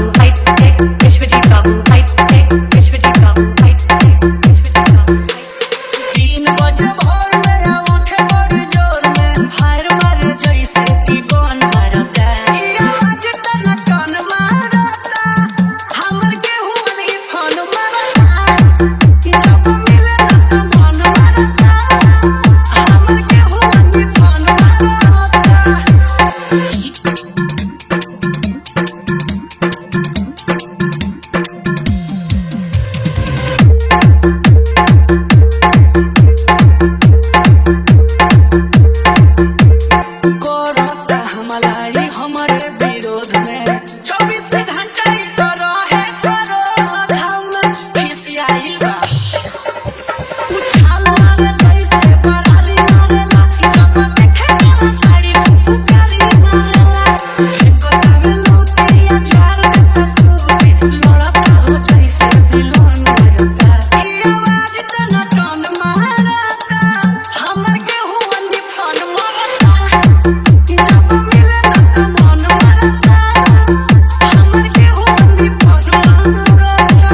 बाबू height take, Vishwajeet बाबू height take, Vishwajeet बाबू हाइट टेक, विश्वजीत बाबू हाइट। 3 बजे भोर में उठे बड़ी जोर में हार मारे जैसे कि कौन मारता ये आवाज टन टन मारता हमर केहू नहीं फोन मारता जब मिले ना तो मन मारता हमर केहू नहीं फोन मारता। हमारे विरोध में 24 घंटा ही तो रहे करो हम खिसियाई बा उछाल मारे जैसे बरारी मारेला जब देखे काला साड़ी फुफकारी मारेला फेंको तवे लूतिया झाड़ देता सूती लड़ता हो जैसे दिलों मारता ये आवाज टन टन मारता हमर केहू अंधी फोन मारता जब मिले ना तो मन मारता हमर केहू अंधी फोन मारता।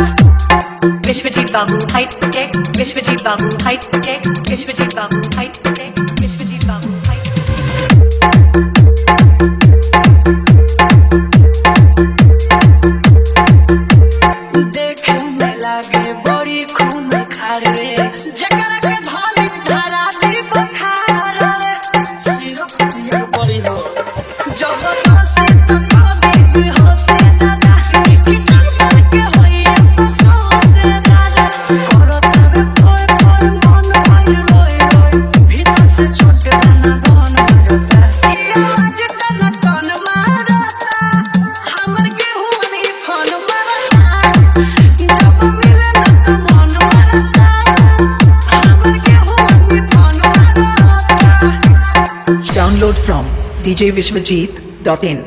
विश्वजीत बाबू हाइट टेक, विश्वजीत बाबू हाइट टेक, विश्वजीत बाबू हाइट टेक, विश्वजीत बाबू हाइट टेक। देखे में लागे बड़ी खून खार रे जकरा के धानी धरा दी बखार रे सिरो पियर बड़ी हो जबरदस्ती तो कभी भी हो से दादा कि चल चल के होई सो से दादा करो तबे कोई कोई मन भाई रोई रोई भीतर से छोटे दाना बन मारता ये आवाज टन टन मारता हमर केहू नहीं फोन मारता जब मिले ना तो मन मारता हमर केहू नहीं फोन मारता। Download from djvishwajit.in